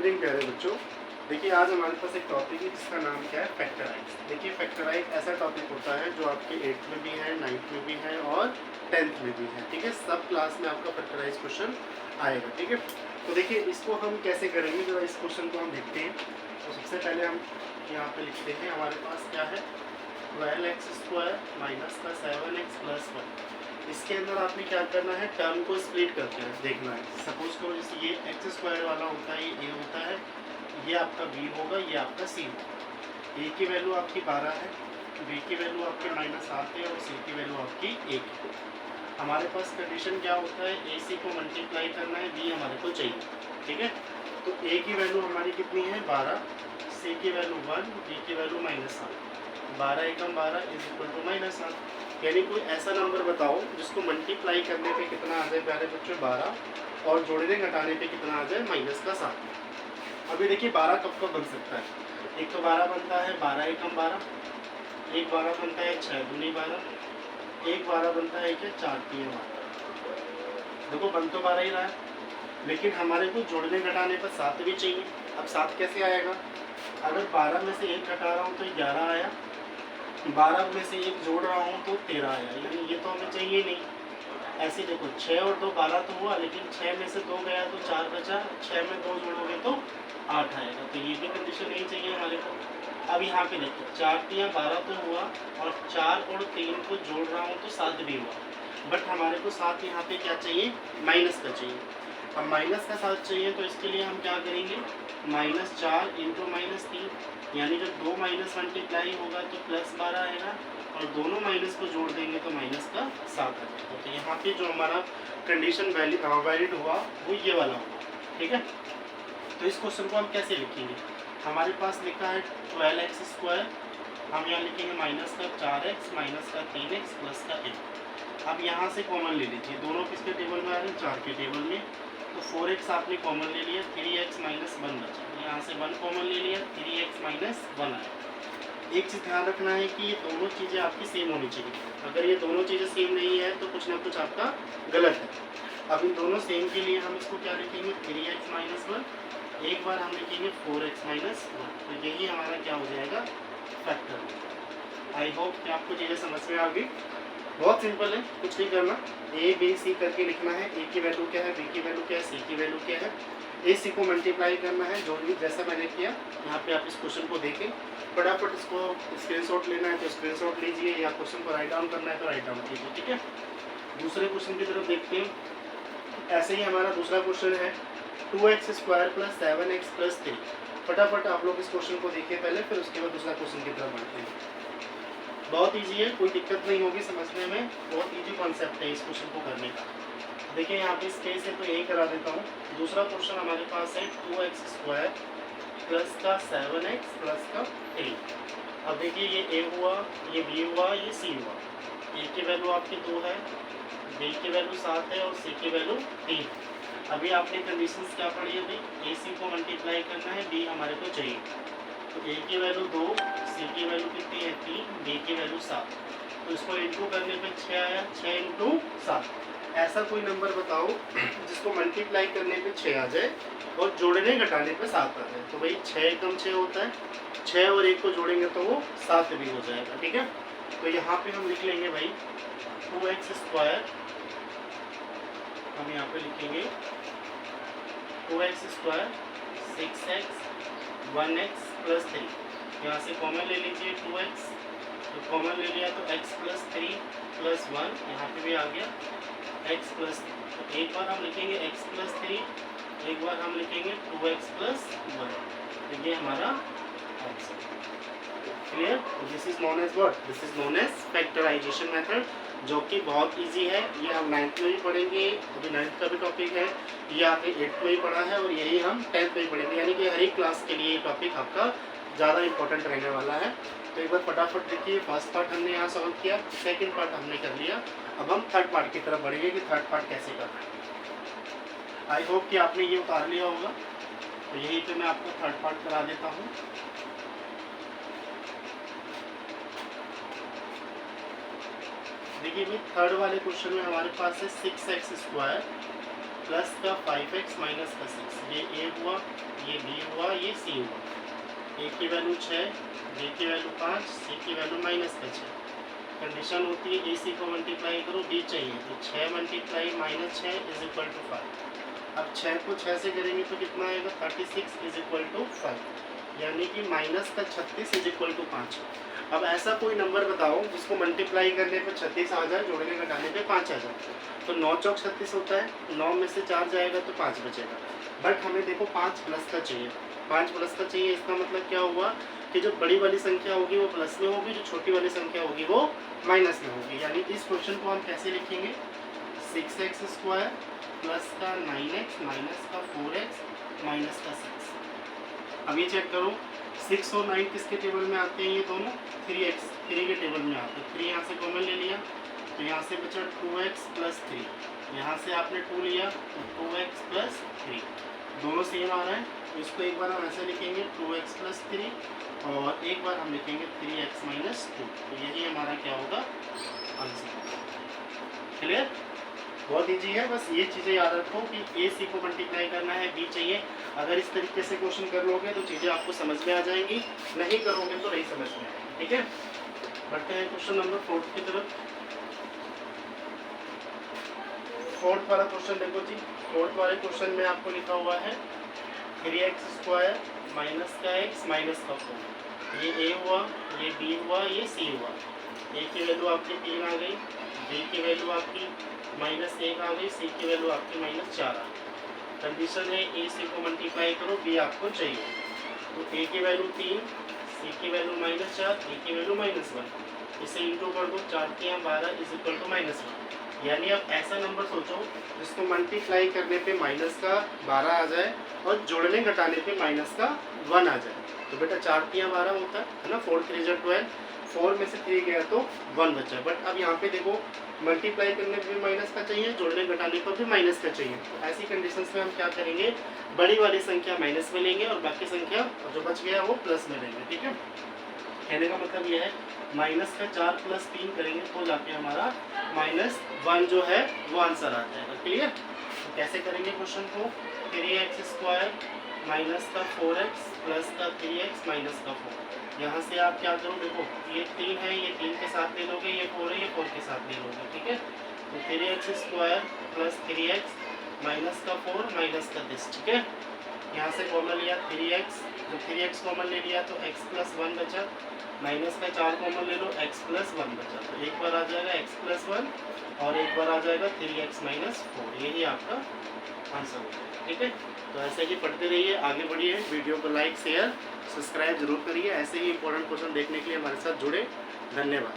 Evening प्यारे बच्चों। देखिए आज हमारे पास एक टॉपिक है जिसका नाम क्या है, फैक्टराइज। देखिए फैक्टराइज ऐसा टॉपिक होता है जो आपके 8th में भी है, 9th में भी है और 10th में भी है। ठीक है, सब क्लास में आपका फैक्टराइज क्वेश्चन आएगा। ठीक है, तो देखिए इसको हम कैसे करेंगे, जरा इस क्वेश्चन को हम देखते हैं। तो सबसे पहले हम यहाँ पे लिखते हैं, हमारे पास क्या है 12x² माइनस का 7x प्लस 1। इसके अंदर आपने क्या करना है, टर्म को स्प्लिट करके देखना है। सपोज करो जैसे ये x² वाला होता है, ये होता है, ये आपका b होगा, ये आपका c होगा। a की वैल्यू आपकी 12 है, b की वैल्यू आपके -8 है और c की वैल्यू आपकी 1 है। हमारे पास कंडीशन क्या होता है, ac को मल्टीप्लाई करना है, b हमारे को चाहिए। ठीक है, तो a की वैल्यू हमारी कितनी है 12, c की वैल्यू 1, b की value -8। 12 Ekam 12 is equal to -8। यानी कोई ऐसा नंबर बताओ जिसको मल्टीप्लाई करने पे कितना आ जाए प्यारे बच्चों 12 और जोड़ने घटाने पे कितना आ जाए -7। अभी देखिए 12 कब कब बन सकता है, एक तो 12 बनता है 12 एकम 12, एक 12 बनता है 6 दूनी 12, एक 12 बनता है क्या 4 3 12। देखो बन तो 12 ही रहा है, लेकिन हमारे को जोड़ने घटाने पर 7 भी चाहिए। अब 7 कैसे आएगा, अगर 12 में से 1 घटा रहा हूँ तो 11 आया, 12 में से 1 जोड़ रहा हूँ तो 13 आया, यानी ये तो हमें चाहिए नहीं। ऐसे देखो 6 और 2 12 तो हुआ, लेकिन 6 में से 2 गया तो 4 बचा, 6 में 2 जोड़ोगे तो 8 आएगा, तो ये भी कंडीशन नहीं चाहिए हमारे को। अब यहाँ पे देखो 4 3 12 तो हुआ और 4 और 3 को जोड़ रहा हूँ तो 7 भी हुआ, बट हमारे को 7 यहाँ पे क्या चाहिए, माइनस का चाहिए। अब माइनस का 7 चाहिए तो इसके लिए हम क्या करेंगे, -4 इंटू -3, यानी जब 2 माइनस मल्टीप्लाई होगा तो +12 आएगा और दोनों माइनस को जोड़ देंगे तो -7 आ जाएगा। तो यहाँ पे जो हमारा कंडीशन वैलिड हुआ वो ये वाला होगा। ठीक है, तो इस क्वेश्चन को हम कैसे लिखेंगे, हमारे पास लिखा है 12x², हम यहाँ लिखेंगे -4x माइनस का 3x प्लस का 1। अब यहाँ से कॉमन ले लीजिए, दोनों किसके टेबल में आ रहे हैं, 4 के टेबल में। तो 4x आपने कॉमन ले लिया, 3x माइनस 1 बचा, यहाँ से 1 कॉमन ले लिया, 3x माइनस 1 आया। एक चीज़ ध्यान रखना है कि ये दोनों चीज़ें आपकी सेम होनी चाहिए। अगर ये दोनों चीज़ें सेम नहीं है तो कुछ ना कुछ आपका गलत है। अब इन दोनों सेम के लिए हम इसको क्या लिखेंगे, 3x माइनस 1, एक बार हम लिखेंगे 4x माइनस 1, तो यही हमारा क्या हो जाएगा, फैक्टर। आई होप कि आपको चीज़ें समझ में आ गई। बहुत सिंपल है, कुछ नहीं करना, ए बी सी करके लिखना है। ए की वैल्यू क्या है, बी की वैल्यू क्या है, सी की वैल्यू क्या है, ए सी को मल्टीप्लाई करना है, जो भी जैसा मैंने किया। यहाँ पे आप इस क्वेश्चन को देखें, फटाफट इसको स्क्रीनशॉट लेना है तो स्क्रीनशॉट लीजिए, या क्वेश्चन को राइट डाउन करना है तो राइट डाउन कीजिए। ठीक है, दूसरे क्वेश्चन की तरफ देखते हैं। ऐसे ही हमारा दूसरा क्वेश्चन है 2x² प्लस 7x प्लस 3। फटाफट आप लोग इस क्वेश्चन को देखिए पहले, फिर उसके बाद दूसरा क्वेश्चन की तरफ बढ़ते हैं। बहुत इजी है, कोई दिक्कत नहीं होगी समझने में, बहुत इजी कॉन्सेप्ट है इस क्वेश्चन को करने का। देखिए यहाँ पे स्पेस है तो यही करा देता हूँ। दूसरा क्वेश्चन हमारे पास है 2x² प्लस का 7x प्लस का 3। अब देखिए ये a हुआ, ये b हुआ, ये c हुआ। a की वैल्यू आपकी 2 है, b की वैल्यू 7 है और c की वैल्यू 3। अभी आपने कंडीशंस क्या पढ़ी है भाई, ac को मल्टीप्लाई करना है, b हमारे को चाहिए, तो a की वैल्यू 2, c की वैल्यू कितनी है 3, b की वैल्यू 7। तो इसको इंटू करने पे 6 आया, 6 इंटू 7। ऐसा कोई नंबर बताओ जिसको मल्टीप्लाई करने पे 6 आ जाए और जोड़ने घटाने पे 7 आ जाए। तो भाई 6 एकम 6 होता है, 6 और 1 को जोड़ेंगे तो वो 7 भी हो जाएगा। ठीक है, तो यहाँ पे हम लिख लेंगे भाई 2x², हम यहाँ पे लिखेंगे 2x² 6x 1x प्लस 3। यहाँ से कॉमन ले लीजिए 2x, तो कॉमन ले लिया तो x प्लस 3 प्लस 1, यहाँ पे भी आ गया x प्लस 3। तो एक बार हम लिखेंगे x प्लस 3, एक बार हम लिखेंगे 2x प्लस 1, तो ये हमारा answer. Clear, this is known as what, this is known as factorization method, जो कि बहुत इजी है। ये हम 9th में भी पढ़ेंगे, अभी 9th का भी टॉपिक है, ये आपने 8th में भी पढ़ा है और यही हम 10th में भी पढ़ेंगे, यानी कि हर एक क्लास के लिए ये टॉपिक आपका ज़्यादा इंपॉर्टेंट रहने वाला है। तो एक बार फटाफट देखिए, फर्स्ट पार्ट हमने यहाँ सॉल्व किया, सेकंड पार्ट हमने कर लिया, अब हम थर्ड पार्ट की तरफ बढ़ेंगे कि थर्ड पार्ट कैसे करना है। आई होप कि आपने ये उतार लिया होगा, तो यही पे मैं आपको थर्ड पार्ट करा देता हूँ। देखिए भाई थर्ड वाले क्वेश्चन में हमारे पास है 6x² प्लस का 5x माइनस का 6, ये ए हुआ, ये बी हुआ, ये सी हुआ। ए की वैल्यू 6, बी की वैल्यू 5, सी की वैल्यू माइनस का 6। कंडीशन होती है ए सी को मल्टीप्लाई करो, बी चाहिए, तो 6 multiply minus 6 is equal to 5। अब 6 को 6 से करेंगे तो कितना आएगा, 36 इज इक्वल टू 5, यानी कि माइनस का 36 इज इक्वल टू 5। अब ऐसा कोई नंबर बताओ जिसको मल्टीप्लाई करने पे 36 आ जाए, जोड़ने घटाने पे 5 आ जाए। तो 9 चौक 36 होता है, 9 में से 4 जाएगा तो 5 बचेगा। बट हमें देखो 5 प्लस का चाहिए, 5 प्लस का चाहिए। इसका मतलब क्या हुआ कि जो बड़ी वाली संख्या होगी वो प्लस में होगी, जो छोटी वाली संख्या होगी वो माइनस में होगी। यानी इस क्वेश्चन को हम कैसे लिखेंगे, 6x स्क्वायर प्लस का 9x माइनस का 4x माइनस का 6। अब ये चेक करो, 6 और 9 किसके टेबल में आते हैं, ये दोनों 3x 3 के टेबल में आते हैं। 3 यहाँ से कॉमन ले लिया तो यहाँ से बचा 2x प्लस 3, यहाँ से आपने 2 लिया तो 2x प्लस 3, दोनों सेम आ रहा है। तो इसको एक बार हम ऐसे लिखेंगे 2x प्लस 3 और एक बार हम लिखेंगे 3x माइनस 2। तो यही हमारा क्या होगा, आंसर। क्लियर, बहुत ईजी है। बस ये चीज़ें याद रखो कि ए सी को मल्टीप्लाई करना है, बी चाहिए। अगर इस तरीके से क्वेश्चन कर लोगे तो चीज़ें आपको समझ में आ जाएंगी, नहीं करोगे तो नहीं समझ में आएगी। ठीक है, बढ़ते हैं क्वेश्चन नंबर 4 की तरफ। 4th वाला क्वेश्चन देखो जी। 4th वाले क्वेश्चन में आपको लिखा हुआ है 3x स्क्वायर माइनस का x माइनस का 4। ये a हुआ, ये b हुआ, ये c हुआ। a की वैल्यू आपकी 3 आ गई, b की वैल्यू आपकी -1 आ गई, c की वैल्यू आपकी -4 आ गई। कंडीशन है a c को मल्टीप्लाई करो, b आपको चाहिए। तो a की वैल्यू 3, c की वैल्यू -4, a की वैल्यू -1। इसे इंटू कर दो, 4 के 12 इज इक्वल टू -1। यानी अब ऐसा नंबर सोचो जिसको मल्टीप्लाई करने पे माइनस का 12 आ जाए और जोड़ने घटाने पे माइनस का 1 आ जाए। तो बेटा 4 के 12 होता है ना, 4 3 जा 12, 4 में से 3 गया तो 1 बचा। बट अब यहाँ पे देखो मल्टीप्लाई करने पे भी माइनस का चाहिए, जोड़ने घटाने पर भी माइनस का चाहिए। तो ऐसी कंडीशंस में हम क्या करेंगे, बड़ी वाली संख्या माइनस में लेंगे और बाकी संख्या जो बच गया वो प्लस में लेंगे। ठीक है, कहने का मतलब ये है माइनस का 4 प्लस 3 करेंगे तो जाके हमारा -1 जो है वो आंसर आ जाएगा। क्लियर, तो कैसे करेंगे क्वेश्चन को, 3x स्क्वायर माइनस का 4x प्लस का 3x माइनस का 4। यहाँ से आप क्या करो, देखो ये 3 है, ये 3 के साथ ले लोगे, ये 4 है, ये 4 के साथ ले लोगे। ठीक है, तो 3x square plus 3x minus का 4 माइनस का 10। ठीक है, यहाँ से कॉमन लिया 3x, तो 3x कॉमन ले लिया तो x प्लस 1 बचा, माइनस का 4 कॉमन ले लो, x प्लस 1 बचा। तो एक बार आ जाएगा x प्लस 1 और एक बार आ जाएगा 3x माइनस 4। यही आपका आंसर होगा। ठीक है, तो ऐसे ही पढ़ते रहिए, आगे बढ़िए। वीडियो को लाइक शेयर सब्सक्राइब जरूर करिए। ऐसे ही इंपॉर्टेंट क्वेश्चन देखने के लिए हमारे साथ जुड़े। धन्यवाद।